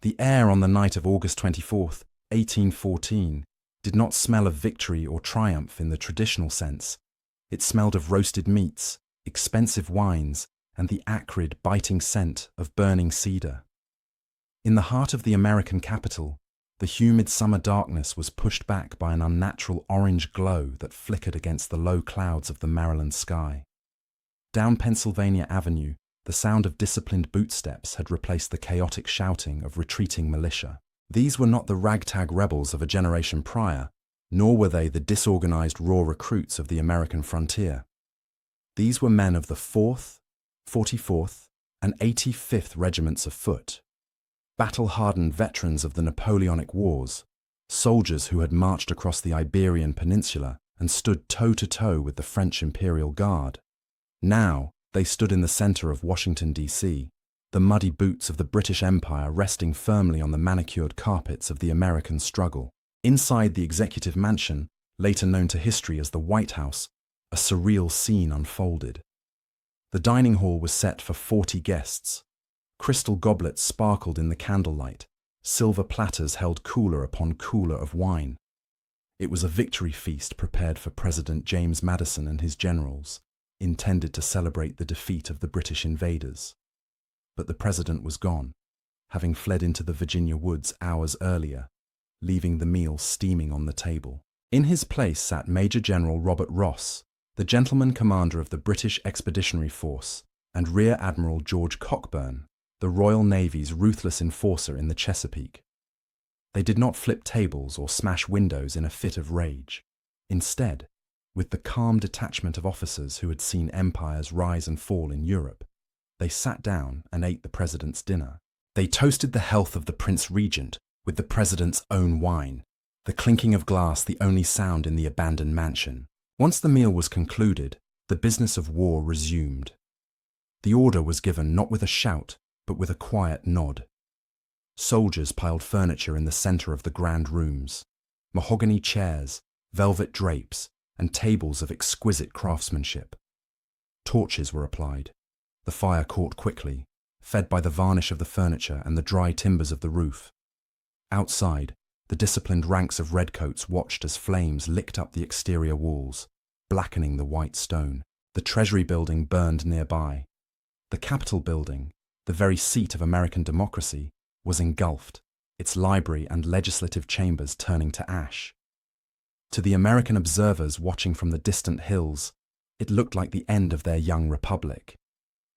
The air on the night of August 24th, 1814, did not smell of victory or triumph in the traditional sense. It smelled of roasted meats, expensive wines, and the acrid, biting scent of burning cedar. In the heart of the American capital, the humid summer darkness was pushed back by an unnatural orange glow that flickered against the low clouds of the Maryland sky. Down Pennsylvania Avenue, the sound of disciplined bootsteps had replaced the chaotic shouting of retreating militia. These were not the ragtag rebels of a generation prior, nor were they the disorganized raw recruits of the American frontier. These were men of the 4th, 44th, and 85th Regiments of Foot, battle-hardened veterans of the Napoleonic Wars, soldiers who had marched across the Iberian Peninsula and stood toe-to-toe with the French Imperial Guard. Now, they stood in the center of Washington, D.C., the muddy boots of the British Empire resting firmly on the manicured carpets of the American struggle. Inside the executive mansion, later known to history as the White House, a surreal scene unfolded. The dining hall was set for 40 guests. Crystal goblets sparkled in the candlelight. Silver platters held cooler upon cooler of wine. It was a victory feast prepared for President James Madison and his generals, intended to celebrate the defeat of the British invaders. But the president was gone, having fled into the Virginia woods hours earlier, leaving the meal steaming on the table. In his place sat Major General Robert Ross, the gentleman commander of the British Expeditionary Force, and Rear Admiral George Cockburn, the Royal Navy's ruthless enforcer in the Chesapeake. They did not flip tables or smash windows in a fit of rage. Instead, with the calm detachment of officers who had seen empires rise and fall in Europe, they sat down and ate the president's dinner. They toasted the health of the Prince Regent with the president's own wine, the clinking of glass the only sound in the abandoned mansion. Once the meal was concluded, the business of war resumed. The order was given not with a shout, but with a quiet nod. Soldiers piled furniture in the center of the grand rooms, mahogany chairs, velvet drapes, and tables of exquisite craftsmanship. Torches were applied. The fire caught quickly, fed by the varnish of the furniture and the dry timbers of the roof. Outside, the disciplined ranks of redcoats watched as flames licked up the exterior walls, blackening the white stone. The Treasury building burned nearby. The Capitol building, the very seat of American democracy, was engulfed, its library and legislative chambers turning to ash. To the American observers watching from the distant hills, it looked like the end of their young republic.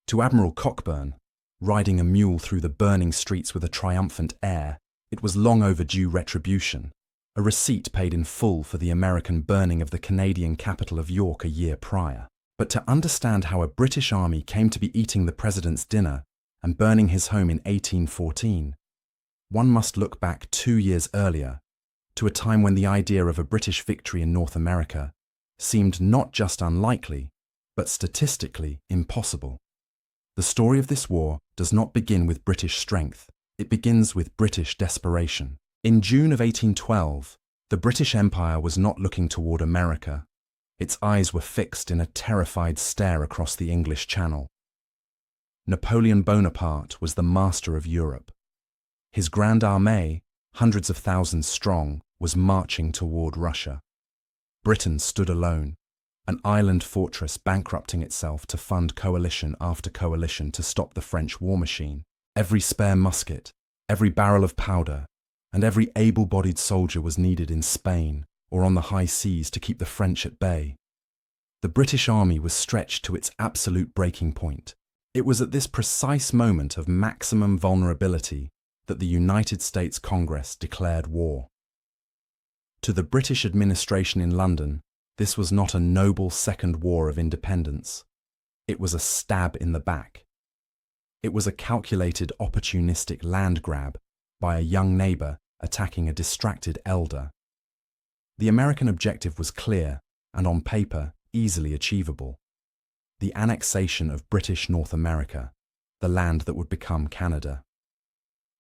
To Admiral Cockburn, riding a mule through the burning streets with a triumphant air, it was long overdue retribution, a receipt paid in full for the American burning of the Canadian capital of York a year prior. But to understand how a British army came to be eating the president's dinner and burning his home in 1814, one must look back 2 years earlier, to a time when the idea of a British victory in North America seemed not just unlikely, but statistically impossible. The story of this war does not begin with British strength, it begins with British desperation. In June of 1812, the British Empire was not looking toward America. Its eyes were fixed in a terrified stare across the English Channel. Napoleon Bonaparte was the master of Europe. His Grande Armée, hundreds of thousands strong, was marching toward Russia. Britain stood alone, an island fortress bankrupting itself to fund coalition after coalition to stop the French war machine. Every spare musket, every barrel of powder, and every able-bodied soldier was needed in Spain or on the high seas to keep the French at bay. The British army was stretched to its absolute breaking point. It was at this precise moment of maximum vulnerability that the United States Congress declared war. To the British administration in London, this was not a noble second war of independence. It was a stab in the back. It was a calculated, opportunistic land grab by a young neighbor attacking a distracted elder. The American objective was clear and on paper easily achievable: the annexation of British North America, the land that would become Canada.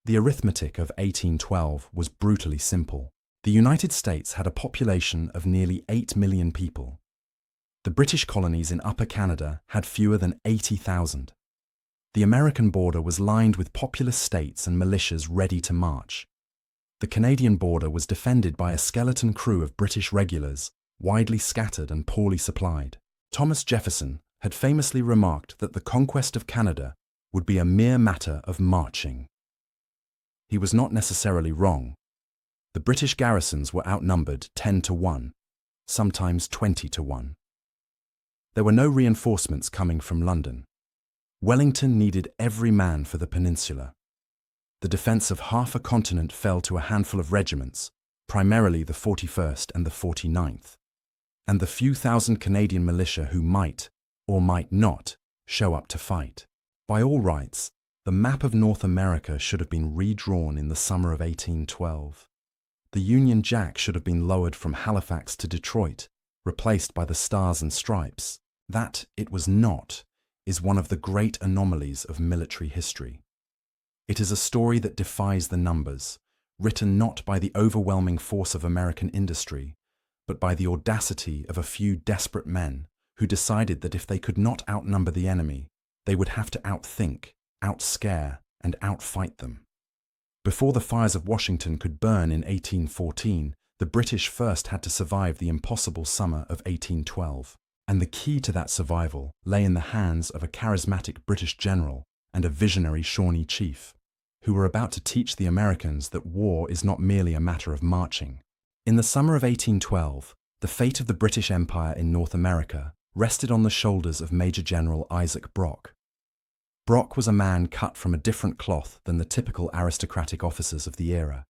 The arithmetic of 1812 was brutally simple. The United States had a population of nearly 8 million people. The British colonies in Upper Canada had fewer than 80,000. The American border was lined with populous states and militias ready to march. The Canadian border was defended by a skeleton crew of British regulars, widely scattered and poorly supplied. Thomas Jefferson had famously remarked that the conquest of Canada would be a mere matter of marching. He was not necessarily wrong. The British garrisons were outnumbered 10-1, sometimes 20-1. There were no reinforcements coming from London. Wellington needed every man for the peninsula. The defence of half a continent fell to a handful of regiments, primarily the 41st and the 49th, and the few thousand Canadian militia who might, or might not, show up to fight. By all rights, the map of North America should have been redrawn in the summer of 1812. The Union Jack should have been lowered from Halifax to Detroit, replaced by the Stars and Stripes. That it was not is one of the great anomalies of military history. It is a story that defies the numbers, written not by the overwhelming force of American industry, but by the audacity of a few desperate men who decided that if they could not outnumber the enemy, they would have to outthink, outscare, and outfight them. Before the fires of Washington could burn in 1814, the British first had to survive the impossible summer of 1812, and the key to that survival lay in the hands of a charismatic British general and a visionary Shawnee chief, who were about to teach the Americans that war is not merely a matter of marching. In the summer of 1812, the fate of the British Empire in North America rested on the shoulders of Major General Isaac Brock. Brock was a man cut from a different cloth than the typical aristocratic officers of the era.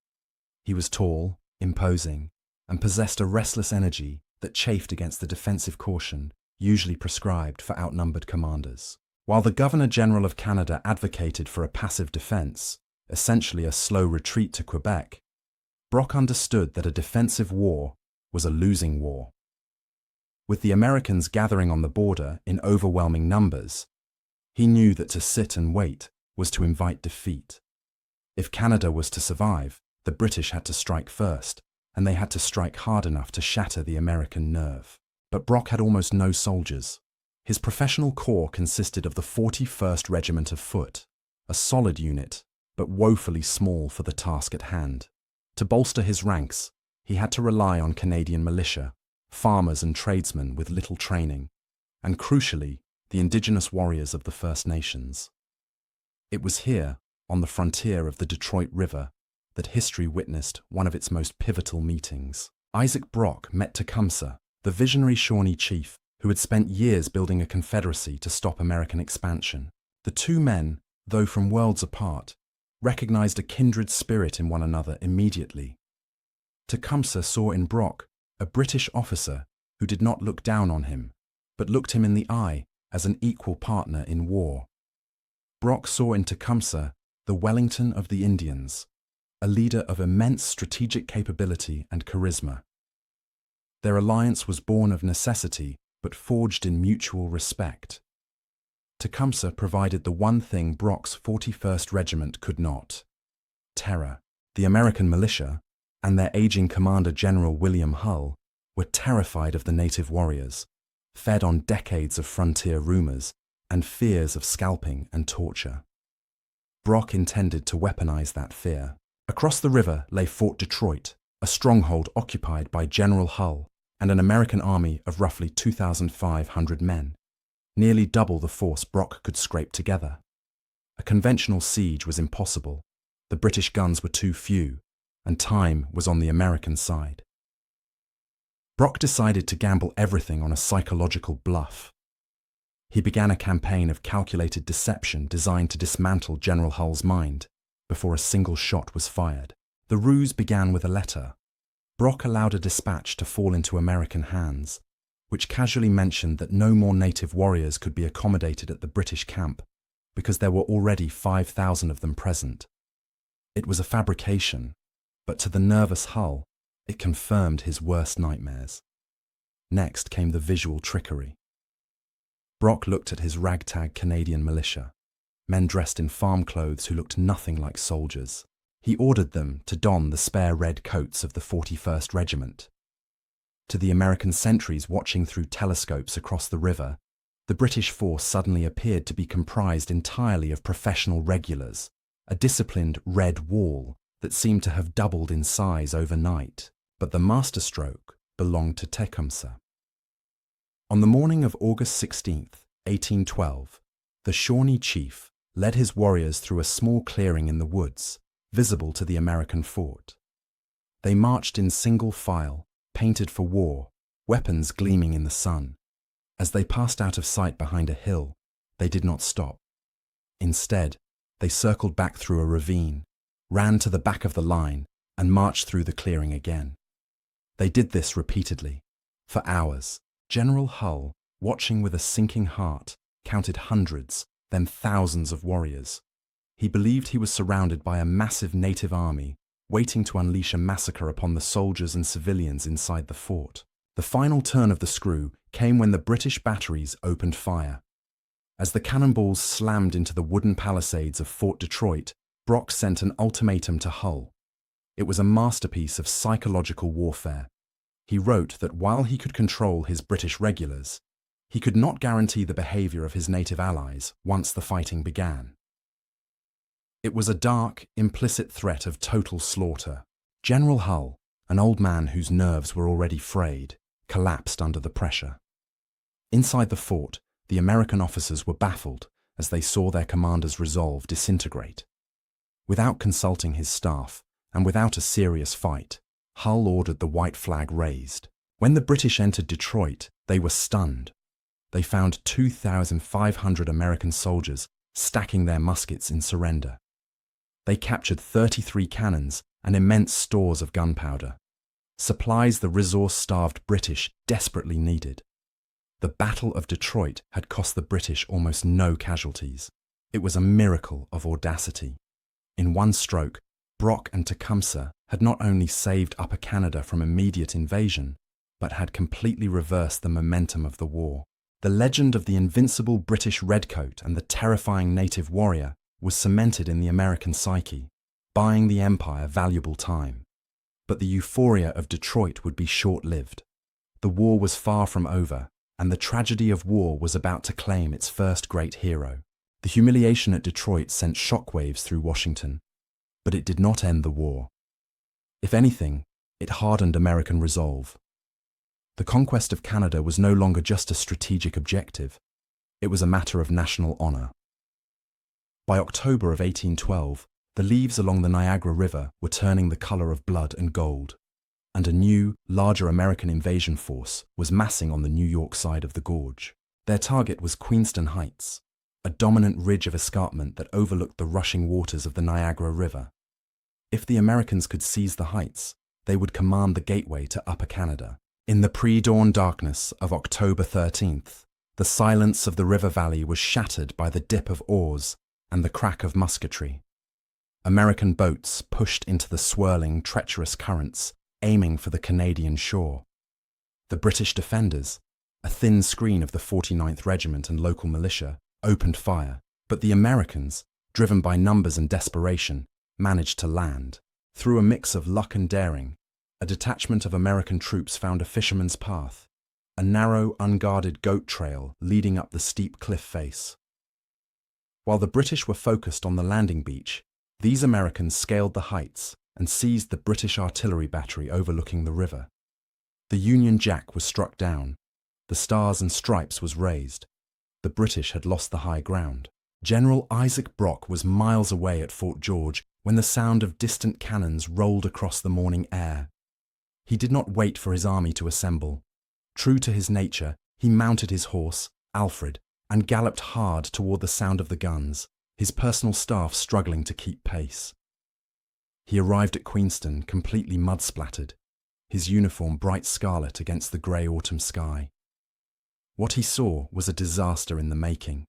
He was tall, imposing, and possessed a restless energy that chafed against the defensive caution usually prescribed for outnumbered commanders. While the Governor-General of Canada advocated for a passive defense, essentially a slow retreat to Quebec, Brock understood that a defensive war was a losing war. With the Americans gathering on the border in overwhelming numbers, he knew that to sit and wait was to invite defeat. If Canada was to survive, the British had to strike first, and they had to strike hard enough to shatter the American nerve. But Brock had almost no soldiers. His professional corps consisted of the 41st Regiment of Foot, a solid unit, but woefully small for the task at hand. To bolster his ranks, he had to rely on Canadian militia, farmers and tradesmen with little training, and crucially, the indigenous warriors of the First Nations. It was here, on the frontier of the Detroit River, that history witnessed one of its most pivotal meetings. Isaac Brock met Tecumseh, the visionary Shawnee chief who had spent years building a confederacy to stop American expansion. The two men, though from worlds apart, recognized a kindred spirit in one another immediately. Tecumseh saw in Brock a British officer who did not look down on him, but looked him in the eye as an equal partner in war. Brock saw in Tecumseh the Wellington of the Indians, a leader of immense strategic capability and charisma. Their alliance was born of necessity, but forged in mutual respect. Tecumseh provided the one thing Brock's 41st Regiment could not: terror. The American militia, and their aging commander General William Hull, were terrified of the native warriors, fed on decades of frontier rumors and fears of scalping and torture. Brock intended to weaponize that fear. Across the river lay Fort Detroit, a stronghold occupied by General Hull and an American army of roughly 2,500 men, nearly double the force Brock could scrape together. A conventional siege was impossible. The British guns were too few, and time was on the American side. Brock decided to gamble everything on a psychological bluff. He began a campaign of calculated deception designed to dismantle General Hull's mind before a single shot was fired. The ruse began with a letter. Brock allowed a dispatch to fall into American hands, which casually mentioned that no more native warriors could be accommodated at the British camp because there were already 5,000 of them present. It was a fabrication, but to the nervous Hull, it confirmed his worst nightmares. Next came the visual trickery. Brock looked at his ragtag Canadian militia, men dressed in farm clothes who looked nothing like soldiers. He ordered them to don the spare red coats of the 41st Regiment. To the American sentries watching through telescopes across the river, The British force suddenly appeared to be comprised entirely of professional regulars, a disciplined red wall that seemed to have doubled in size overnight, but the masterstroke belonged to Tecumseh. On the morning of August 16th, 1812, the Shawnee chief led his warriors through a small clearing in the woods, visible to the American fort. They marched in single file, painted for war, weapons gleaming in the sun. As they passed out of sight behind a hill, they did not stop. Instead, they circled back through a ravine, ran to the back of the line, and marched through the clearing again. They did this repeatedly, for hours. General Hull, watching with a sinking heart, counted hundreds, then thousands of warriors. He believed he was surrounded by a massive native army, waiting to unleash a massacre upon the soldiers and civilians inside the fort. The final turn of the screw came when the British batteries opened fire. As the cannonballs slammed into the wooden palisades of Fort Detroit, Brock sent an ultimatum to Hull. It was a masterpiece of psychological warfare. He wrote that while he could control his British regulars, he could not guarantee the behavior of his native allies once the fighting began. It was a dark, implicit threat of total slaughter. General Hull, an old man whose nerves were already frayed, collapsed under the pressure. Inside the fort, the American officers were baffled as they saw their commander's resolve disintegrate. Without consulting his staff, and without a serious fight, Hull ordered the white flag raised. When the British entered Detroit, they were stunned. They found 2,500 American soldiers stacking their muskets in surrender. They captured 33 cannons and immense stores of gunpowder, supplies the resource-starved British desperately needed. The Battle of Detroit had cost the British almost no casualties. It was a miracle of audacity. In one stroke, Brock and Tecumseh had not only saved Upper Canada from immediate invasion, but had completely reversed the momentum of the war. The legend of the invincible British redcoat and the terrifying native warrior was cemented in the American psyche, buying the Empire valuable time. But the euphoria of Detroit would be short-lived. The war was far from over, and the tragedy of war was about to claim its first great hero. The humiliation at Detroit sent shockwaves through Washington, but it did not end the war. If anything, it hardened American resolve. The conquest of Canada was no longer just a strategic objective. It was a matter of national honor. By October of 1812, the leaves along the Niagara River were turning the color of blood and gold, and a new, larger American invasion force was massing on the New York side of the gorge. Their target was Queenston Heights, a dominant ridge of escarpment that overlooked the rushing waters of the Niagara River. If the Americans could seize the heights, they would command the gateway to Upper Canada. In the pre-dawn darkness of October 13th, the silence of the river valley was shattered by the dip of oars and the crack of musketry. American boats pushed into the swirling, treacherous currents, aiming for the Canadian shore. The British defenders, a thin screen of the 49th Regiment and local militia, opened fire, but the Americans, driven by numbers and desperation, managed to land. Through a mix of luck and daring, a detachment of American troops found a fisherman's path, a narrow, unguarded goat trail leading up the steep cliff face. While the British were focused on the landing beach, these Americans scaled the heights and seized the British artillery battery overlooking the river. The Union Jack was struck down, the Stars and Stripes was raised. The British had lost the high ground. General Isaac Brock was miles away at Fort George when the sound of distant cannons rolled across the morning air. He did not wait for his army to assemble. True to his nature, he mounted his horse, Alfred, and galloped hard toward the sound of the guns, his personal staff struggling to keep pace. He arrived at Queenston completely mud-splattered, his uniform bright scarlet against the grey autumn sky. What he saw was a disaster in the making.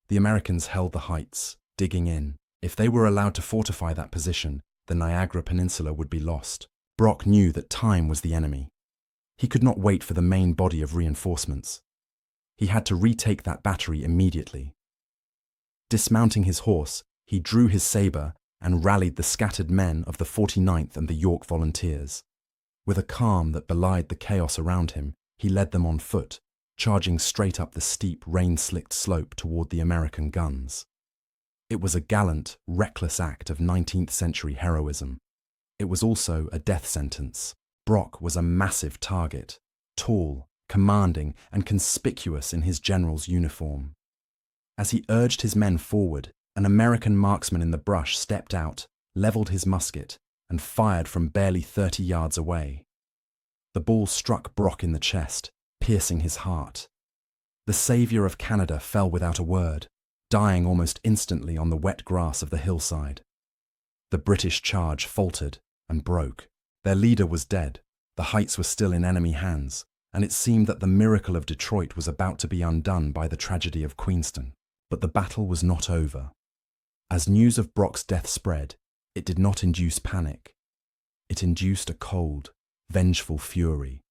The Americans held the heights, digging in. If they were allowed to fortify that position, the Niagara Peninsula would be lost. Brock knew that time was the enemy. He could not wait for the main body of reinforcements. He had to retake that battery immediately. Dismounting his horse, he drew his saber and rallied the scattered men of the 49th and the York Volunteers. With a calm that belied the chaos around him, he led them on foot, charging straight up the steep, rain-slicked slope toward the American guns. It was a gallant, reckless act of 19th-century heroism. It was also a death sentence. Brock was a massive target, tall, commanding, and conspicuous in his general's uniform. As he urged his men forward, an American marksman in the brush stepped out, leveled his musket, and fired from barely 30 yards away. The ball struck Brock in the chest, piercing his heart. The savior of Canada fell without a word, dying almost instantly on the wet grass of the hillside. The British charge faltered and broke. Their leader was dead, the heights were still in enemy hands, and it seemed that the miracle of Detroit was about to be undone by the tragedy of Queenston. But the battle was not over. As news of Brock's death spread, it did not induce panic. It induced a cold, vengeful fury.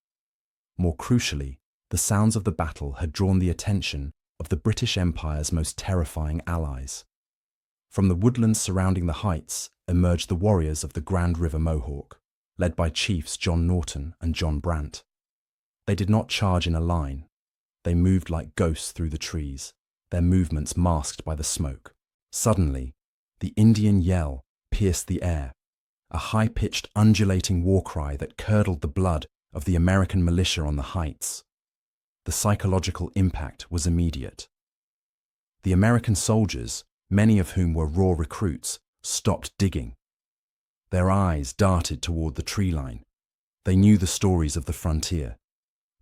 More crucially, the sounds of the battle had drawn the attention of the British Empire's most terrifying allies. From the woodlands surrounding the heights emerged the warriors of the Grand River Mohawk, led by chiefs John Norton and John Brant. They did not charge in a line. They moved like ghosts through the trees, their movements masked by the smoke. Suddenly, the Indian yell pierced the air, a high-pitched, undulating war cry that curdled the blood of the American militia on the heights. The psychological impact was immediate. The American soldiers, many of whom were raw recruits, stopped digging. Their eyes darted toward the tree line. They knew the stories of the frontier.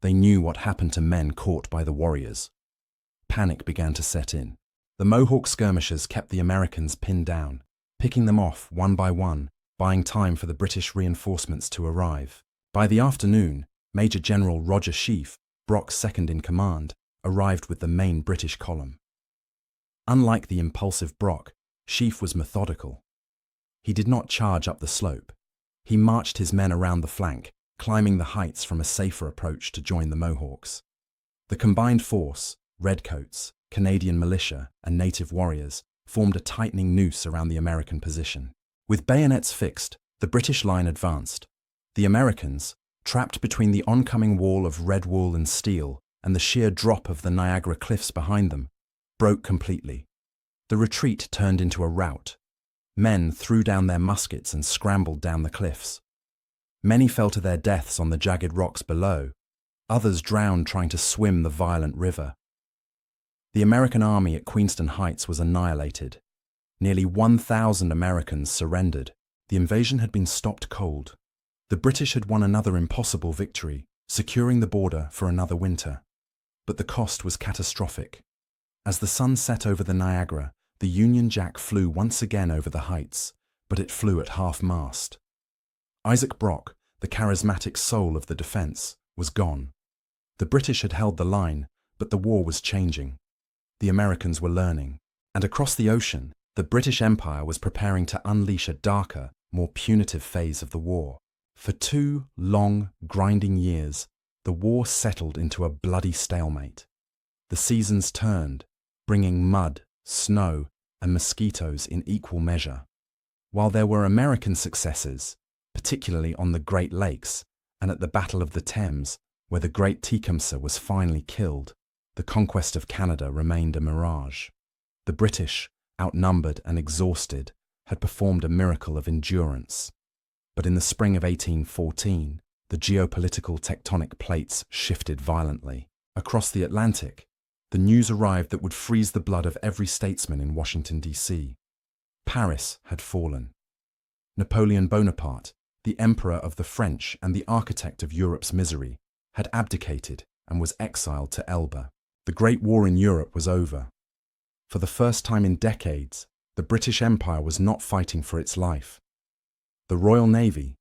They knew what happened to men caught by the warriors. Panic began to set in. The Mohawk skirmishers kept the Americans pinned down, picking them off one by one, buying time for the British reinforcements to arrive. By the afternoon, Major General Roger Sheaffe, Brock's second-in-command, arrived with the main British column. Unlike the impulsive Brock, Sheaffe was methodical. He did not charge up the slope. He marched his men around the flank, climbing the heights from a safer approach to join the Mohawks. The combined force, Redcoats, Canadian militia, and native warriors, formed a tightening noose around the American position. With bayonets fixed, the British line advanced. The Americans, trapped between the oncoming wall of red wool and steel and the sheer drop of the Niagara cliffs behind them, broke completely. The retreat turned into a rout. Men threw down their muskets and scrambled down the cliffs. Many fell to their deaths on the jagged rocks below. Others drowned trying to swim the violent river. The American army at Queenston Heights was annihilated. Nearly 1,000 Americans surrendered. The invasion had been stopped cold. The British had won another impossible victory, securing the border for another winter. But the cost was catastrophic. As the sun set over the Niagara, the Union Jack flew once again over the heights, but it flew at half-mast. Isaac Brock, the charismatic soul of the defence, was gone. The British had held the line, but the war was changing. The Americans were learning. And across the ocean, the British Empire was preparing to unleash a darker, more punitive phase of the war. For 2 long, grinding years, the war settled into a bloody stalemate. The seasons turned, bringing mud, snow, and mosquitoes in equal measure. While there were American successes, particularly on the Great Lakes and at the Battle of the Thames, where the great Tecumseh was finally killed, the conquest of Canada remained a mirage. The British, outnumbered and exhausted, had performed a miracle of endurance. But in the spring of 1814, the geopolitical tectonic plates shifted violently. Across the Atlantic, the news arrived that would freeze the blood of every statesman in Washington, D.C. Paris had fallen. Napoleon Bonaparte, the emperor of the French and the architect of Europe's misery, had abdicated and was exiled to Elba. The Great War in Europe was over. For the first time in decades, the British Empire was not fighting for its life. The Royal Navy,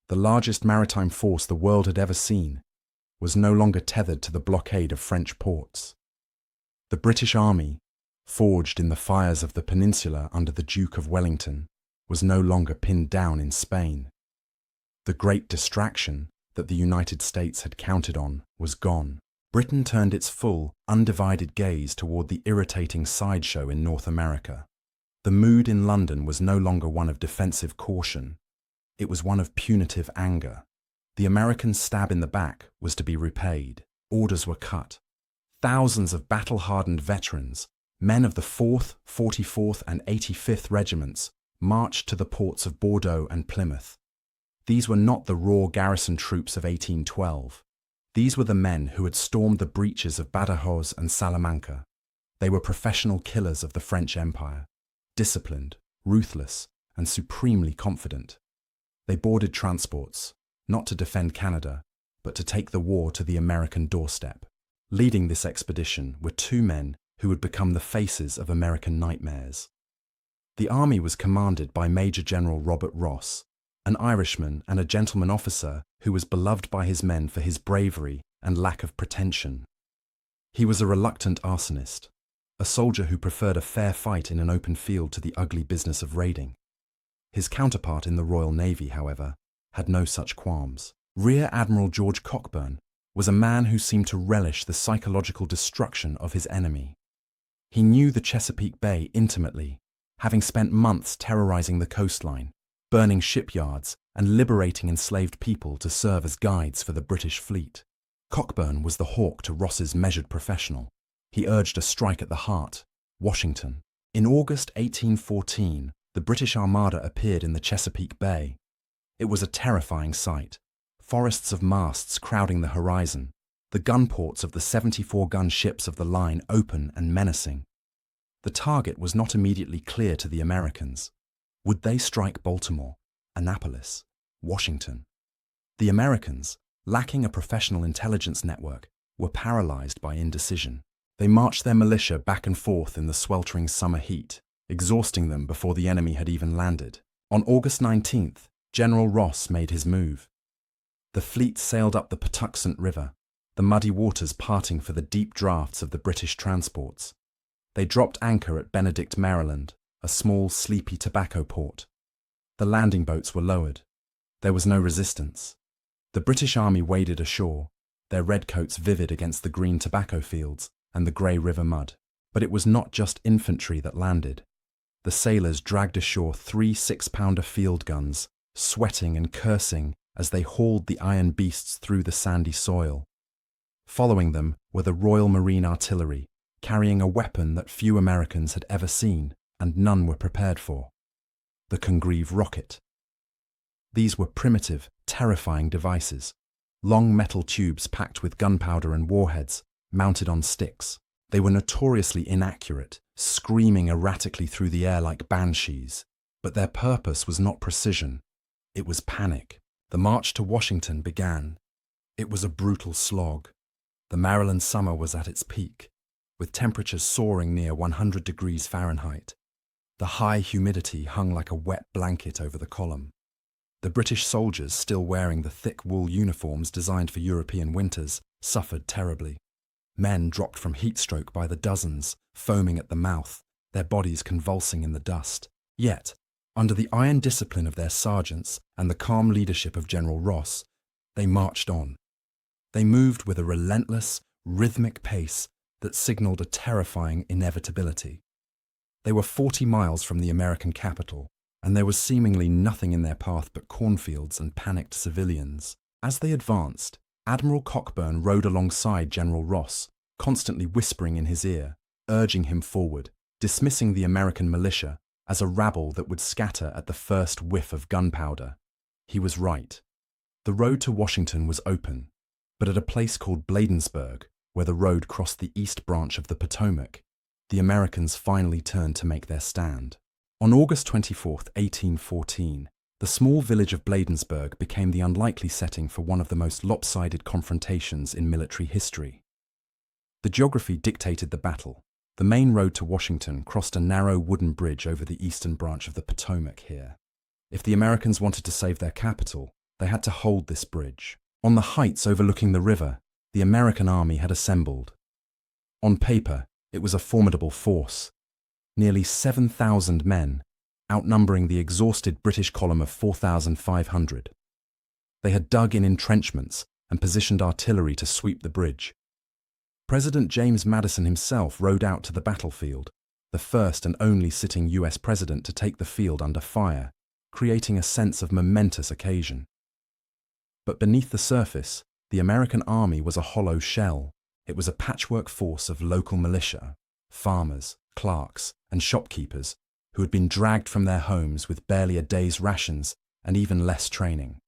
the largest maritime force the world had ever seen, was no longer tethered to the blockade of French ports. The British Army, forged in the fires of the peninsula under the Duke of Wellington, was no longer pinned down in Spain. The great distraction that the United States had counted on was gone. Britain turned its full, undivided gaze toward the irritating sideshow in North America. The mood in London was no longer one of defensive caution. It was one of punitive anger. The American stab in the back was to be repaid. Orders were cut. Thousands of battle-hardened veterans, men of the 4th, 44th and 85th Regiments, marched to the ports of Bordeaux and Plymouth. These were not the raw garrison troops of 1812. These were the men who had stormed the breaches of Badajoz and Salamanca. They were professional killers of the French Empire, disciplined, ruthless, and supremely confident. They boarded transports, not to defend Canada, but to take the war to the American doorstep. Leading this expedition were two men who would become the faces of American nightmares. The army was commanded by Major General Robert Ross, an Irishman and a gentleman officer who was beloved by his men for his bravery and lack of pretension. He was a reluctant arsonist, a soldier who preferred a fair fight in an open field to the ugly business of raiding. His counterpart in the Royal Navy, however, had no such qualms. Rear Admiral George Cockburn was a man who seemed to relish the psychological destruction of his enemy. He knew the Chesapeake Bay intimately, having spent months terrorizing the coastline, burning shipyards, and liberating enslaved people to serve as guides for the British fleet. Cockburn was the hawk to Ross's measured professional. He urged a strike at the heart, Washington. In August 1814, the British Armada appeared in the Chesapeake Bay. It was a terrifying sight. Forests of masts crowding the horizon, the gun ports of the 74-gun ships of the line open and menacing. The target was not immediately clear to the Americans. Would they strike Baltimore, Annapolis, Washington? The Americans, lacking a professional intelligence network, were paralyzed by indecision. They marched their militia back and forth in the sweltering summer heat, exhausting them before the enemy had even landed. On August 19th, General Ross made his move. The fleet sailed up the Patuxent River, the muddy waters parting for the deep drafts of the British transports. They dropped anchor at Benedict, Maryland, a small, sleepy tobacco port. The landing boats were lowered. There was no resistance. The British army waded ashore, their redcoats vivid against the green tobacco fields and the grey river mud. But it was not just infantry that landed. The sailors dragged ashore 3 6-pounder field guns, sweating and cursing as they hauled the iron beasts through the sandy soil. Following them were the Royal Marine Artillery, carrying a weapon that few Americans had ever seen and none were prepared for: the Congreve rocket. These were primitive, terrifying devices, long metal tubes packed with gunpowder and warheads, mounted on sticks. They were notoriously inaccurate, screaming erratically through the air like banshees. But their purpose was not precision. It was panic. The march to Washington began. It was a brutal slog. The Maryland summer was at its peak, with temperatures soaring near 100 degrees Fahrenheit. The high humidity hung like a wet blanket over the column. The British soldiers, still wearing the thick wool uniforms designed for European winters, suffered terribly. Men dropped from heatstroke by the dozens, foaming at the mouth, their bodies convulsing in the dust. Yet, under the iron discipline of their sergeants and the calm leadership of General Ross, they marched on. They moved with a relentless, rhythmic pace that signaled a terrifying inevitability. They were 40 miles from the American capital, and there was seemingly nothing in their path but cornfields and panicked civilians. As they advanced, Admiral Cockburn rode alongside General Ross, constantly whispering in his ear, urging him forward, dismissing the American militia as a rabble that would scatter at the first whiff of gunpowder. He was right. The road to Washington was open, but at a place called Bladensburg, where the road crossed the east branch of the Potomac, the Americans finally turned to make their stand. On August 24, 1814, the small village of Bladensburg became the unlikely setting for one of the most lopsided confrontations in military history. The geography dictated the battle. The main road to Washington crossed a narrow wooden bridge over the eastern branch of the Potomac here. If the Americans wanted to save their capital, they had to hold this bridge. On the heights overlooking the river, the American army had assembled. On paper, it was a formidable force. Nearly 7,000 men, outnumbering the exhausted British column of 4,500. They had dug in entrenchments and positioned artillery to sweep the bridge. President James Madison himself rode out to the battlefield, the first and only sitting US president to take the field under fire, creating a sense of momentous occasion. But beneath the surface, the American army was a hollow shell, It was a patchwork force of local militia, farmers, clerks, and shopkeepers who had been dragged from their homes with barely a day's rations and even less training.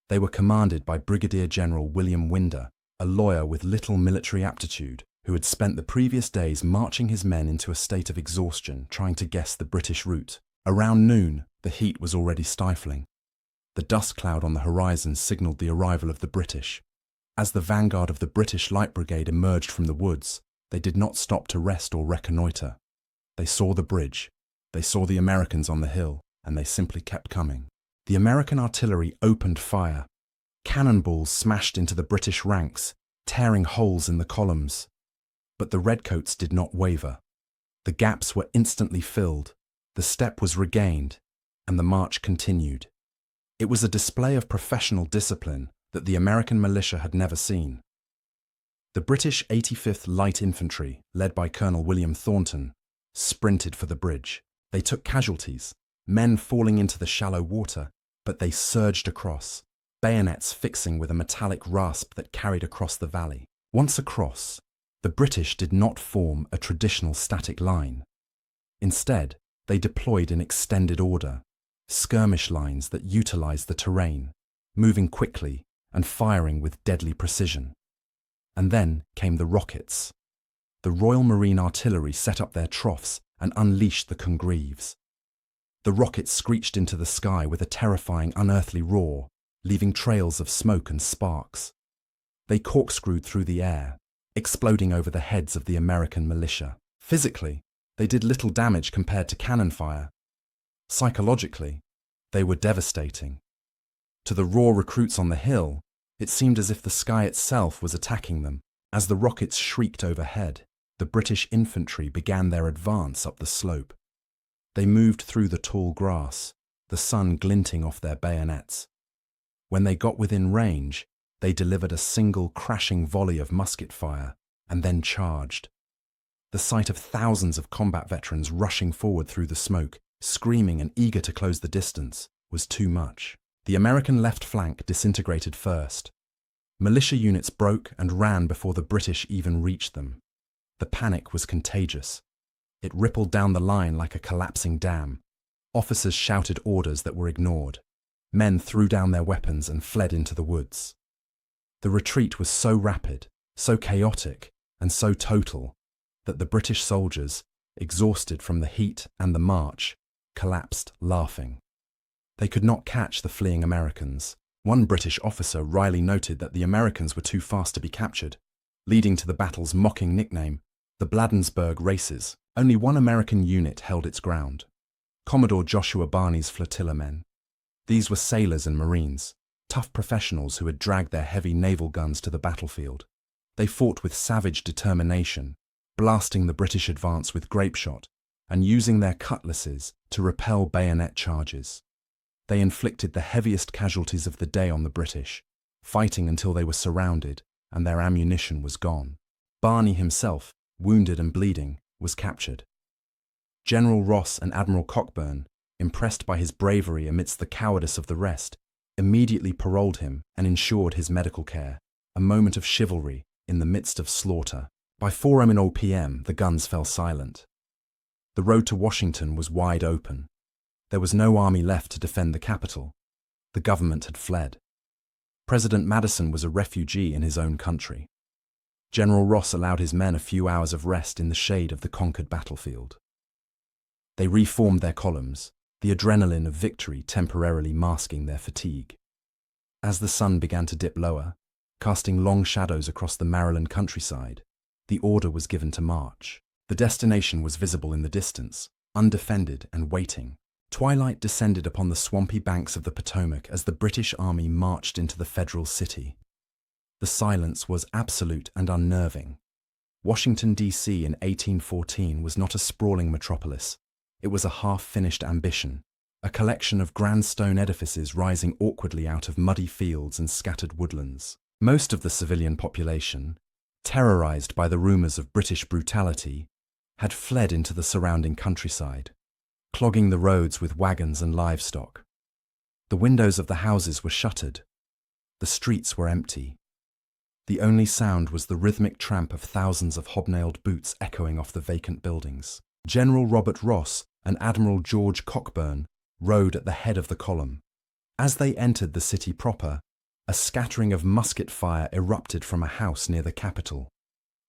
They were commanded by Brigadier General William Winder, a lawyer with little military aptitude, who had spent the previous days marching his men into a state of exhaustion trying to guess the British route. Around noon, the heat was already stifling. The dust cloud on the horizon signalled the arrival of the British. As the vanguard of the British Light Brigade emerged from the woods, they did not stop to rest or reconnoitre. They saw the bridge, they saw the Americans on the hill, and they simply kept coming. The American artillery opened fire. Cannonballs smashed into the British ranks, tearing holes in the columns. But the Redcoats did not waver. The gaps were instantly filled, the step was regained, and the march continued. It was a display of professional discipline that the American militia had never seen. The British 85th Light Infantry, led by Colonel William Thornton, sprinted for the bridge. They took casualties, men falling into the shallow water, but they surged across, bayonets fixing with a metallic rasp that carried across the valley. Once across, the British did not form a traditional static line. Instead, they deployed in extended order, skirmish lines that utilized the terrain, moving quickly and firing with deadly precision. And then came the rockets. The Royal Marine Artillery set up their troughs and unleashed the Congreves. The rockets screeched into the sky with a terrifying, unearthly roar, leaving trails of smoke and sparks. They corkscrewed through the air, exploding over the heads of the American militia. Physically, they did little damage compared to cannon fire. Psychologically, they were devastating. To the raw recruits on the hill, it seemed as if the sky itself was attacking them. As the rockets shrieked overhead, the British infantry began their advance up the slope. They moved through the tall grass, the sun glinting off their bayonets. When they got within range, they delivered a single crashing volley of musket fire and then charged. The sight of thousands of combat veterans rushing forward through the smoke, screaming and eager to close the distance, was too much. The American left flank disintegrated first. Militia units broke and ran before the British even reached them. The panic was contagious. It rippled down the line like a collapsing dam. Officers shouted orders that were ignored. Men threw down their weapons and fled into the woods. The retreat was so rapid, so chaotic, and so total that the British soldiers, exhausted from the heat and the march, collapsed laughing. They could not catch the fleeing Americans. One British officer wryly noted that the Americans were too fast to be captured, leading to the battle's mocking nickname, the Bladensburg Races. Only one American unit held its ground, Commodore Joshua Barney's flotilla men. These were sailors and Marines, tough professionals who had dragged their heavy naval guns to the battlefield. They fought with savage determination, blasting the British advance with grapeshot and using their cutlasses to repel bayonet charges. They inflicted the heaviest casualties of the day on the British, fighting until they were surrounded and their ammunition was gone. Barney himself, wounded and bleeding, was captured. General Ross and Admiral Cockburn, impressed by his bravery amidst the cowardice of the rest, immediately paroled him and ensured his medical care, a moment of chivalry in the midst of slaughter. By 4 p.m. the guns fell silent. The road to Washington was wide open. There was no army left to defend the capital. The government had fled. President Madison was a refugee in his own country. General Ross allowed his men a few hours of rest in the shade of the conquered battlefield. They reformed their columns, the adrenaline of victory temporarily masking their fatigue. As the sun began to dip lower, casting long shadows across the Maryland countryside, the order was given to march. The destination was visible in the distance, undefended and waiting. Twilight descended upon the swampy banks of the Potomac as the British Army marched into the federal city. The silence was absolute and unnerving. Washington, D.C. in 1814 was not a sprawling metropolis. It was a half-finished ambition, a collection of grand stone edifices rising awkwardly out of muddy fields and scattered woodlands. Most of the civilian population, terrorized by the rumors of British brutality, had fled into the surrounding countryside, clogging the roads with wagons and livestock. The windows of the houses were shuttered. The streets were empty. The only sound was the rhythmic tramp of thousands of hobnailed boots echoing off the vacant buildings. General Robert Ross and Admiral George Cockburn rode at the head of the column. As they entered the city proper, a scattering of musket fire erupted from a house near the Capitol.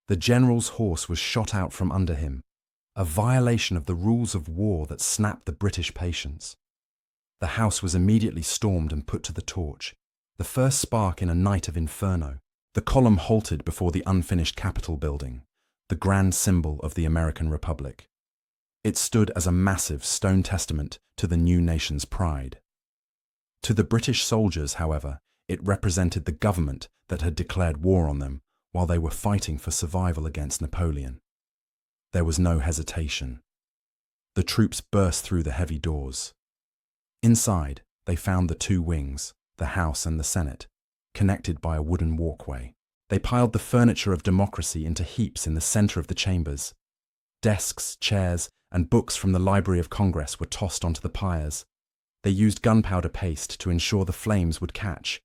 The general's horse was shot out from under him, a violation of the rules of war that snapped the British patience. The house was immediately stormed and put to the torch, the first spark in a night of inferno. The column halted before the unfinished Capitol building, the grand symbol of the American Republic. It stood as a massive stone testament to the new nation's pride. To the British soldiers, however, it represented the government that had declared war on them while they were fighting for survival against Napoleon. There was no hesitation. The troops burst through the heavy doors. Inside, they found the two wings, the House and the Senate, connected by a wooden walkway. They piled the furniture of democracy into heaps in the center of the chambers. Desks, chairs, and books from the Library of Congress were tossed onto the pyres. They used gunpowder paste to ensure the flames would catch.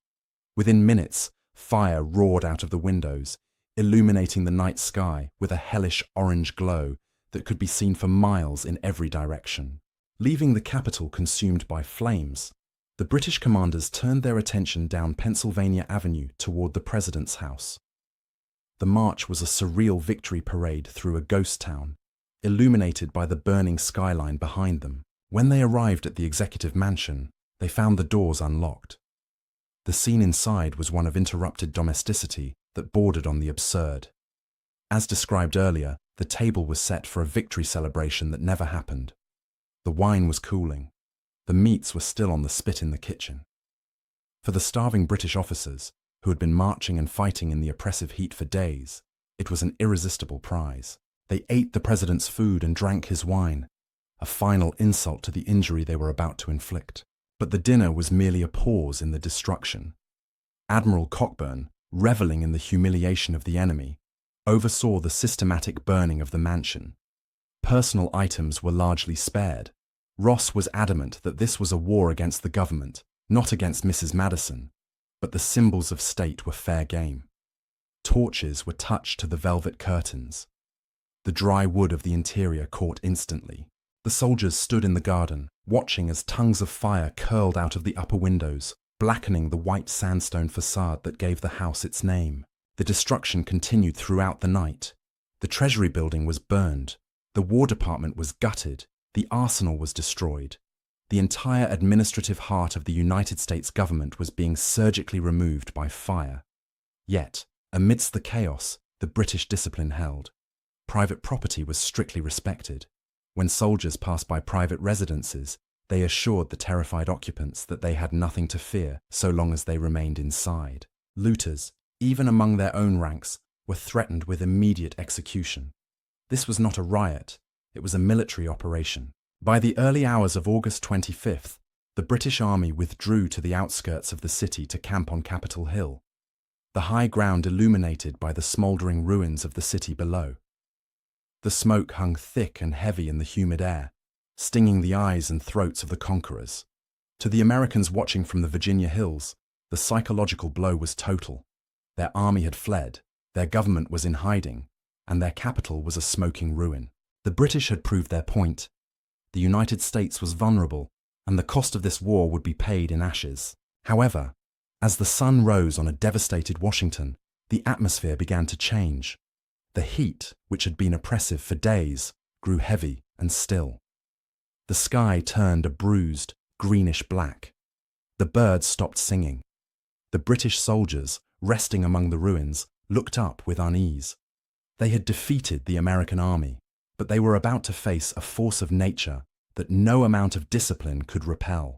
Within minutes, fire roared out of the windows, illuminating the night sky with a hellish orange glow that could be seen for miles in every direction. Leaving the Capitol consumed by flames, the British commanders turned their attention down Pennsylvania Avenue toward the President's house. The march was a surreal victory parade through a ghost town, illuminated by the burning skyline behind them. When they arrived at the executive mansion, they found the doors unlocked. The scene inside was one of interrupted domesticity that bordered on the absurd. As described earlier, the table was set for a victory celebration that never happened. The wine was cooling. The meats were still on the spit in the kitchen. For the starving British officers, who had been marching and fighting in the oppressive heat for days, it was an irresistible prize. They ate the president's food and drank his wine, a final insult to the injury they were about to inflict. But the dinner was merely a pause in the destruction. Admiral Cockburn, reveling in the humiliation of the enemy, oversaw the systematic burning of the mansion. Personal items were largely spared. Ross was adamant that this was a war against the government, not against Mrs. Madison, but the symbols of state were fair game. Torches were touched to the velvet curtains. The dry wood of the interior caught instantly. The soldiers stood in the garden, watching as tongues of fire curled out of the upper windows, blackening the white sandstone facade that gave the house its name. The destruction continued throughout the night. The Treasury building was burned. The War Department was gutted. The arsenal was destroyed. The entire administrative heart of the United States government was being surgically removed by fire. Yet, amidst the chaos, the British discipline held. Private property was strictly respected. When soldiers passed by private residences, they assured the terrified occupants that they had nothing to fear so long as they remained inside. Looters, even among their own ranks, were threatened with immediate execution. This was not a riot, it was a military operation. By the early hours of August 25th, the British Army withdrew to the outskirts of the city to camp on Capitol Hill, the high ground illuminated by the smouldering ruins of the city below. The smoke hung thick and heavy in the humid air, stinging the eyes and throats of the conquerors. To the Americans watching from the Virginia hills, the psychological blow was total. Their army had fled, their government was in hiding, and their capital was a smoking ruin. The British had proved their point. The United States was vulnerable, and the cost of this war would be paid in ashes. However, as the sun rose on a devastated Washington, the atmosphere began to change. The heat, which had been oppressive for days, grew heavy and still. The sky turned a bruised, greenish black. The birds stopped singing. The British soldiers, resting among the ruins, looked up with unease. They had defeated the American army, but they were about to face a force of nature that no amount of discipline could repel.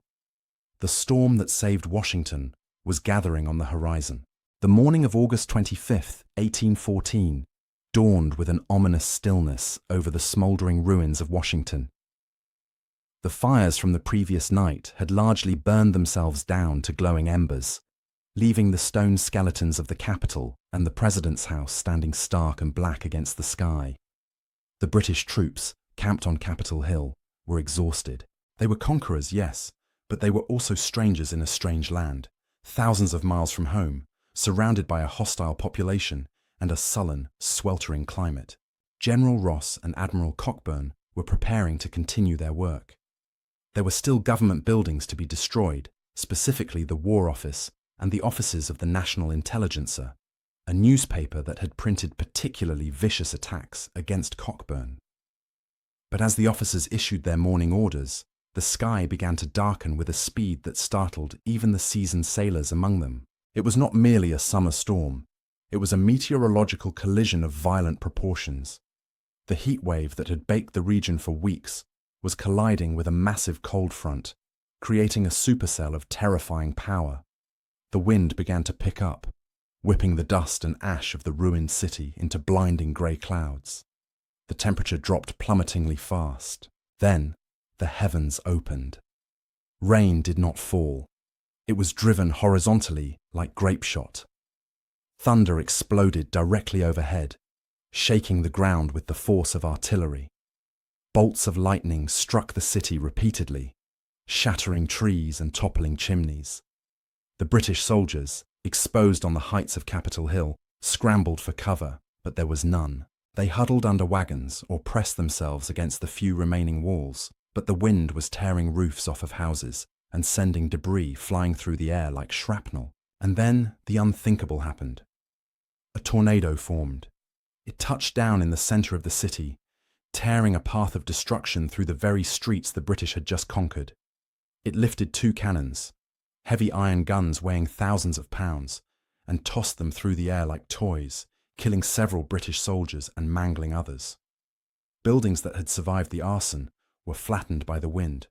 The storm that saved Washington was gathering on the horizon. The morning of August 25th, 1814, dawned with an ominous stillness over the smouldering ruins of Washington. The fires from the previous night had largely burned themselves down to glowing embers, leaving the stone skeletons of the Capitol and the President's house standing stark and black against the sky. The British troops, camped on Capitol Hill, were exhausted. They were conquerors, yes, but they were also strangers in a strange land, thousands of miles from home, surrounded by a hostile population and a sullen, sweltering climate. General Ross and Admiral Cockburn were preparing to continue their work. There were still government buildings to be destroyed, specifically the War Office and the offices of the National Intelligencer, a newspaper that had printed particularly vicious attacks against Cockburn. But as the officers issued their morning orders, the sky began to darken with a speed that startled even the seasoned sailors among them. It was not merely a summer storm. It was a meteorological collision of violent proportions. The heat wave that had baked the region for weeks was colliding with a massive cold front, creating a supercell of terrifying power. The wind began to pick up, whipping the dust and ash of the ruined city into blinding grey clouds. The temperature dropped plummetingly fast. Then, the heavens opened. Rain did not fall. It was driven horizontally like grapeshot. Thunder exploded directly overhead, shaking the ground with the force of artillery. Bolts of lightning struck the city repeatedly, shattering trees and toppling chimneys. The British soldiers, exposed on the heights of Capitol Hill, scrambled for cover, but there was none. They huddled under wagons or pressed themselves against the few remaining walls, but the wind was tearing roofs off of houses and sending debris flying through the air like shrapnel. And then the unthinkable happened. A tornado formed. It touched down in the center of the city, tearing a path of destruction through the very streets the British had just conquered. It lifted 2 cannons, heavy iron guns weighing thousands of pounds, and tossed them through the air like toys, killing several British soldiers and mangling others. Buildings that had survived the arson were flattened by the wind.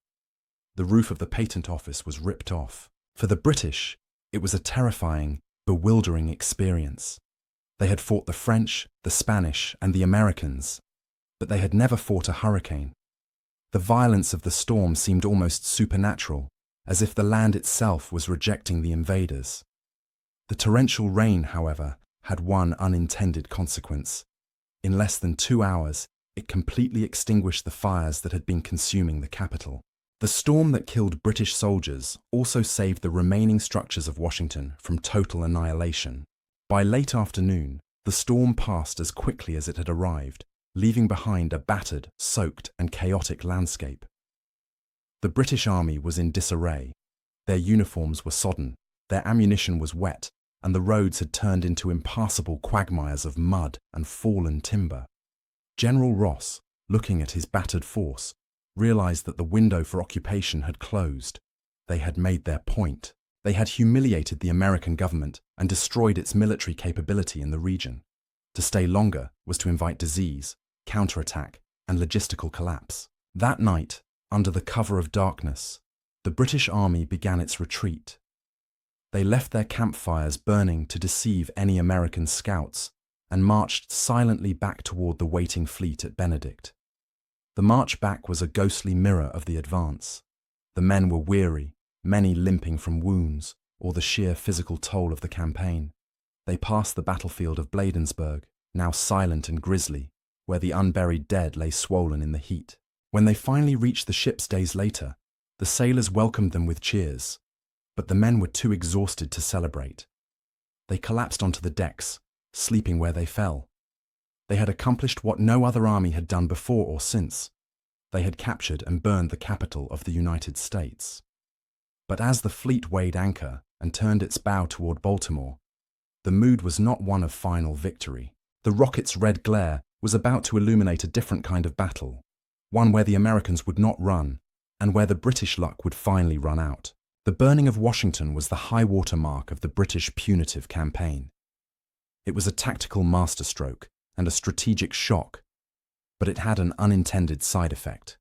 The roof of the patent office was ripped off. For the British, it was a terrifying, bewildering experience. They had fought the French, the Spanish, and the Americans, but they had never fought a hurricane. The violence of the storm seemed almost supernatural, as if the land itself was rejecting the invaders. The torrential rain, however, had one unintended consequence. In less than 2 hours, it completely extinguished the fires that had been consuming the capital. The storm that killed British soldiers also saved the remaining structures of Washington from total annihilation. By late afternoon, the storm passed as quickly as it had arrived, leaving behind a battered, soaked, and chaotic landscape. The British Army was in disarray. Their uniforms were sodden, their ammunition was wet, and the roads had turned into impassable quagmires of mud and fallen timber. General Ross, looking at his battered force, realized that the window for occupation had closed. They had made their point. They had humiliated the American government and destroyed its military capability in the region. To stay longer was to invite disease, counterattack, and logistical collapse. That night, under the cover of darkness, the British Army began its retreat. They left their campfires burning to deceive any American scouts and marched silently back toward the waiting fleet at Benedict. The march back was a ghostly mirror of the advance. The men were weary, many limping from wounds or the sheer physical toll of the campaign. They passed the battlefield of Bladensburg, now silent and grisly, where the unburied dead lay swollen in the heat. When they finally reached the ships days later, the sailors welcomed them with cheers, but the men were too exhausted to celebrate. They collapsed onto the decks, sleeping where they fell. They had accomplished what no other army had done before or since. They had captured and burned the capital of the United States. But as the fleet weighed anchor and turned its bow toward Baltimore, the mood was not one of final victory. The rocket's red glare was about to illuminate a different kind of battle, one where the Americans would not run and where the British luck would finally run out. The burning of Washington was the high water mark of the British punitive campaign. It was a tactical masterstroke and a strategic shock, but it had an unintended side effect.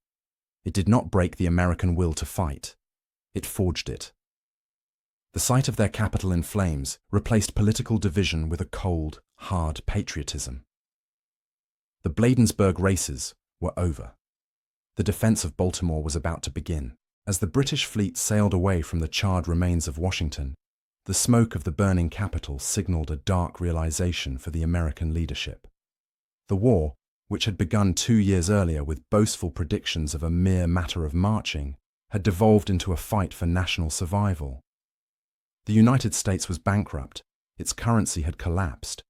It did not break the American will to fight. It forged it. The sight of their capital in flames replaced political division with a cold, hard patriotism. The Bladensburg races were over. The defense of Baltimore was about to begin. As the British fleet sailed away from the charred remains of Washington, the smoke of the burning capital signaled a dark realization for the American leadership. The war, which had begun 2 years earlier with boastful predictions of a mere matter of marching, had devolved into a fight for national survival. The United States was bankrupt, its currency had collapsed.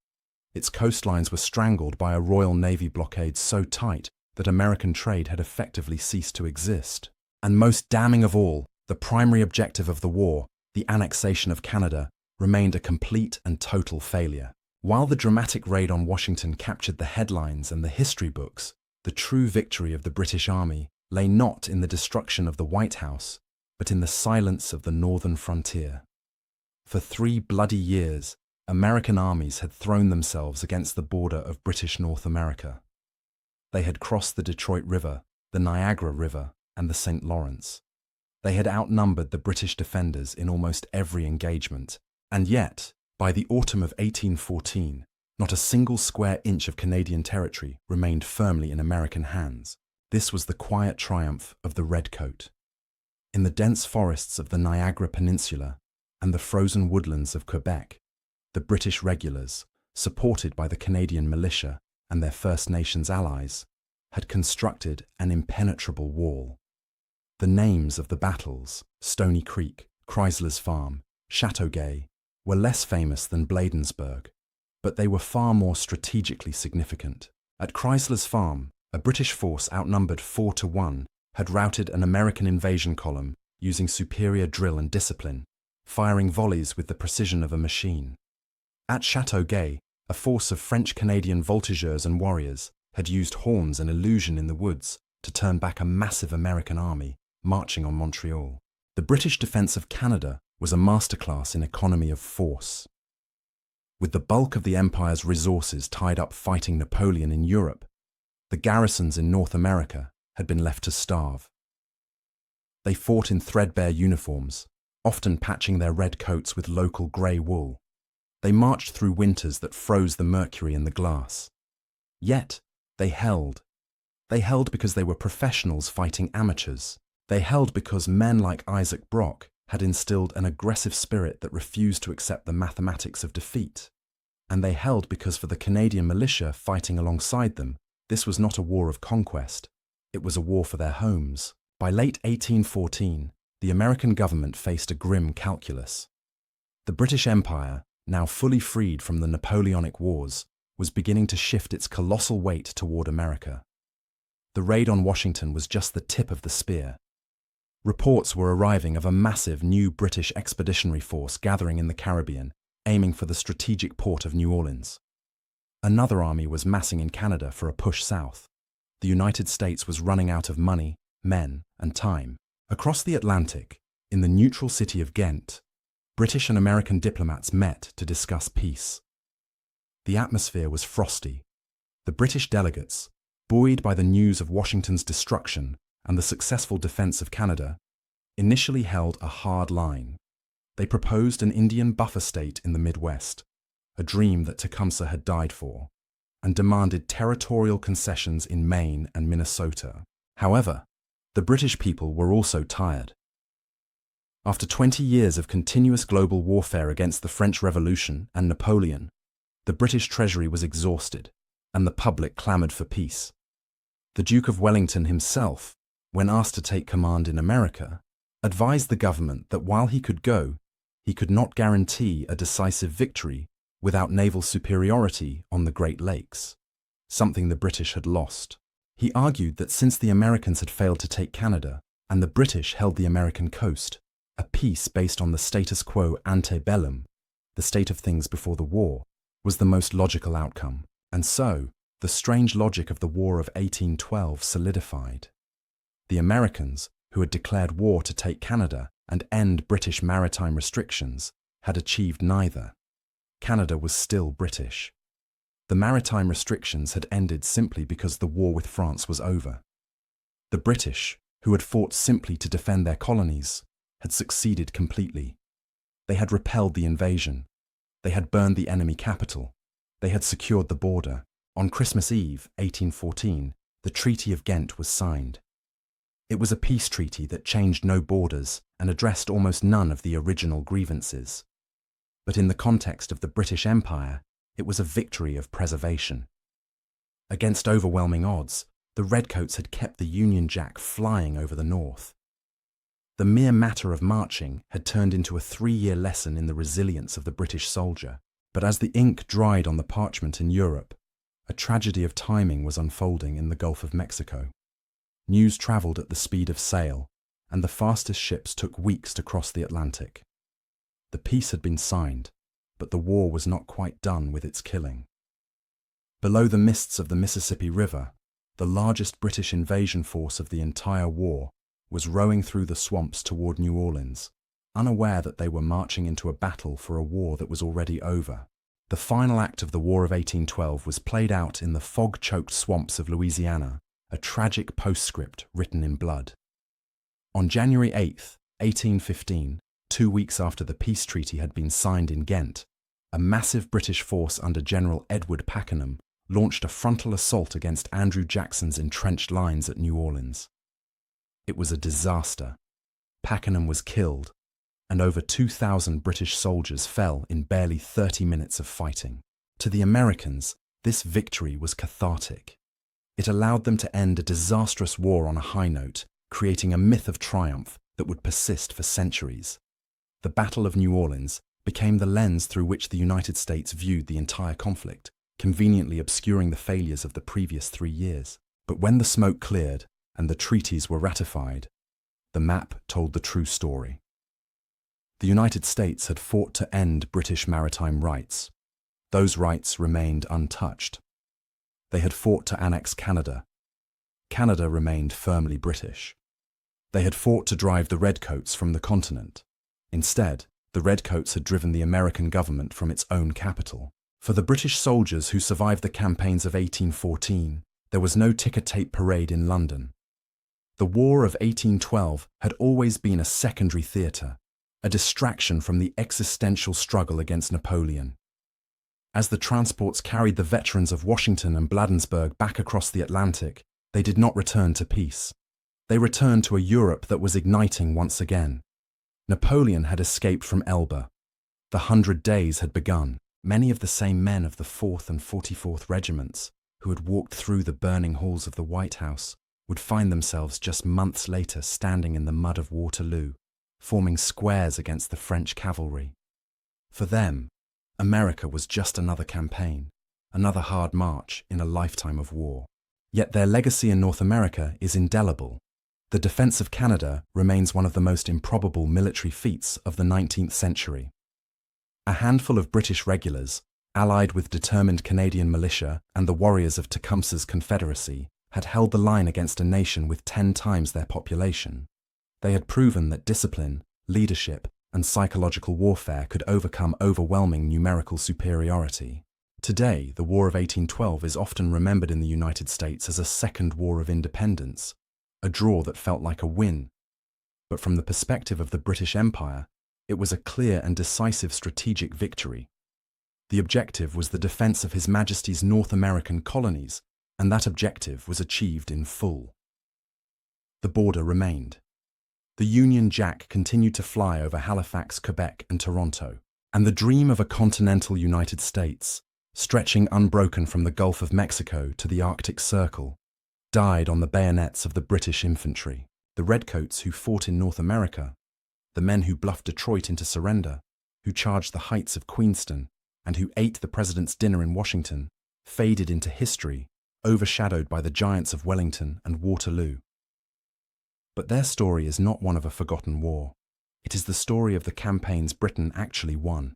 Its coastlines were strangled by a Royal Navy blockade so tight that American trade had effectively ceased to exist. And most damning of all, the primary objective of the war, the annexation of Canada, remained a complete and total failure. While the dramatic raid on Washington captured the headlines and the history books, the true victory of the British Army lay not in the destruction of the White House, but in the silence of the northern frontier. For 3 bloody years, American armies had thrown themselves against the border of British North America. They had crossed the Detroit River, the Niagara River, and the St. Lawrence. They had outnumbered the British defenders in almost every engagement, and yet, by the autumn of 1814, not a single square inch of Canadian territory remained firmly in American hands. This was the quiet triumph of the Redcoat. In the dense forests of the Niagara Peninsula and the frozen woodlands of Quebec, the British regulars, supported by the Canadian militia and their First Nations allies, had constructed an impenetrable wall. The names of the battles, Stony Creek, Chrysler's Farm, Chateauguay, were less famous than Bladensburg, but they were far more strategically significant. At Chrysler's Farm, a British force outnumbered 4-1 had routed an American invasion column using superior drill and discipline, firing volleys with the precision of a machine. At Chateauguay, a force of French-Canadian voltigeurs and warriors had used horns and illusion in the woods to turn back a massive American army marching on Montreal. The British defence of Canada was a masterclass in economy of force. With the bulk of the Empire's resources tied up fighting Napoleon in Europe, the garrisons in North America had been left to starve. They fought in threadbare uniforms, often patching their red coats with local grey wool. They marched through winters that froze the mercury in the glass. Yet, they held. They held because they were professionals fighting amateurs. They held because men like Isaac Brock had instilled an aggressive spirit that refused to accept the mathematics of defeat. And they held because for the Canadian militia fighting alongside them, this was not a war of conquest. It was a war for their homes. By late 1814, the American government faced a grim calculus. The British Empire, now fully freed from the Napoleonic Wars, was beginning to shift its colossal weight toward America. The raid on Washington was just the tip of the spear. Reports were arriving of a massive new British expeditionary force gathering in the Caribbean, aiming for the strategic port of New Orleans. Another army was massing in Canada for a push south. The United States was running out of money, men, and time. Across the Atlantic, in the neutral city of Ghent, British and American diplomats met to discuss peace. The atmosphere was frosty. The British delegates, buoyed by the news of Washington's destruction and the successful defense of Canada, initially held a hard line. They proposed an Indian buffer state in the Midwest, a dream that Tecumseh had died for, and demanded territorial concessions in Maine and Minnesota. However, the British people were also tired. After 20 years of continuous global warfare against the French Revolution and Napoleon, the British treasury was exhausted, and the public clamoured for peace. The Duke of Wellington himself, when asked to take command in America, advised the government that while he could go, he could not guarantee a decisive victory without naval superiority on the Great Lakes, something the British had lost. He argued that since the Americans had failed to take Canada and the British held the American coast, a peace based on the status quo ante bellum, the state of things before the war, was the most logical outcome. And so, the strange logic of the War of 1812 solidified. The Americans, who had declared war to take Canada and end British maritime restrictions, had achieved neither. Canada was still British. The maritime restrictions had ended simply because the war with France was over. The British, who had fought simply to defend their colonies, had succeeded completely. They had repelled the invasion. They had burned the enemy capital. They had secured the border. On Christmas Eve, 1814, the Treaty of Ghent was signed. It was a peace treaty that changed no borders and addressed almost none of the original grievances. But in the context of the British Empire, it was a victory of preservation. Against overwhelming odds, the Redcoats had kept the Union Jack flying over the north. The mere matter of marching had turned into a 3-year lesson in the resilience of the British soldier. But as the ink dried on the parchment in Europe, a tragedy of timing was unfolding in the Gulf of Mexico. News traveled at the speed of sail, and the fastest ships took weeks to cross the Atlantic. The peace had been signed, but the war was not quite done with its killing. Below the mists of the Mississippi River, the largest British invasion force of the entire war was rowing through the swamps toward New Orleans, unaware that they were marching into a battle for a war that was already over. The final act of the War of 1812 was played out in the fog-choked swamps of Louisiana, a tragic postscript written in blood. On January 8, 1815, 2 weeks after the peace treaty had been signed in Ghent, a massive British force under General Edward Pakenham launched a frontal assault against Andrew Jackson's entrenched lines at New Orleans. It was a disaster. Pakenham was killed, and over 2,000 British soldiers fell in barely 30 minutes of fighting. To the Americans, this victory was cathartic. It allowed them to end a disastrous war on a high note, creating a myth of triumph that would persist for centuries. The Battle of New Orleans became the lens through which the United States viewed the entire conflict, conveniently obscuring the failures of the previous 3 years. But when the smoke cleared and the treaties were ratified, the map told the true story. The United States had fought to end British maritime rights. Those rights remained untouched. They had fought to annex Canada. Canada remained firmly British. They had fought to drive the Redcoats from the continent. Instead, the Redcoats had driven the American government from its own capital. For the British soldiers who survived the campaigns of 1814, there was no ticker-tape parade in London. The War of 1812 had always been a secondary theatre, a distraction from the existential struggle against Napoleon. As the transports carried the veterans of Washington and Bladensburg back across the Atlantic, they did not return to peace. They returned to a Europe that was igniting once again. Napoleon had escaped from Elba. The 100 Days had begun. Many of the same men of the 4th and 44th Regiments, who had walked through the burning halls of the White House, would find themselves just months later standing in the mud of Waterloo, forming squares against the French cavalry. For them, America was just another campaign, another hard march in a lifetime of war. Yet their legacy in North America is indelible. The defense of Canada remains one of the most improbable military feats of the 19th century. A handful of British regulars, allied with determined Canadian militia and the warriors of Tecumseh's Confederacy, had held the line against a nation with 10 times their population. They had proven that discipline, leadership, and psychological warfare could overcome overwhelming numerical superiority. Today, the War of 1812 is often remembered in the United States as a second war of independence, a draw that felt like a win. But from the perspective of the British Empire, it was a clear and decisive strategic victory. The objective was the defense of His Majesty's North American colonies, and that objective was achieved in full. The border remained. The Union Jack continued to fly over Halifax, Quebec, and Toronto, and the dream of a continental United States, stretching unbroken from the Gulf of Mexico to the Arctic Circle, died on the bayonets of the British infantry. The Redcoats who fought in North America, the men who bluffed Detroit into surrender, who charged the heights of Queenston, and who ate the president's dinner in Washington, faded into history, overshadowed by the giants of Wellington and Waterloo. But their story is not one of a forgotten war. It is the story of the campaigns Britain actually won.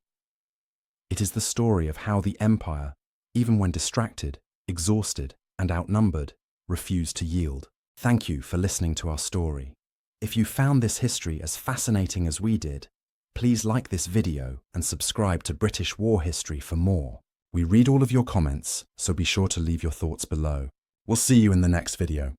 It is the story of how the empire, even when distracted, exhausted, and outnumbered, refused to yield. Thank you for listening to our story. If you found this history as fascinating as we did, please like this video and subscribe to British War History for more. We read all of your comments, so be sure to leave your thoughts below. We'll see you in the next video.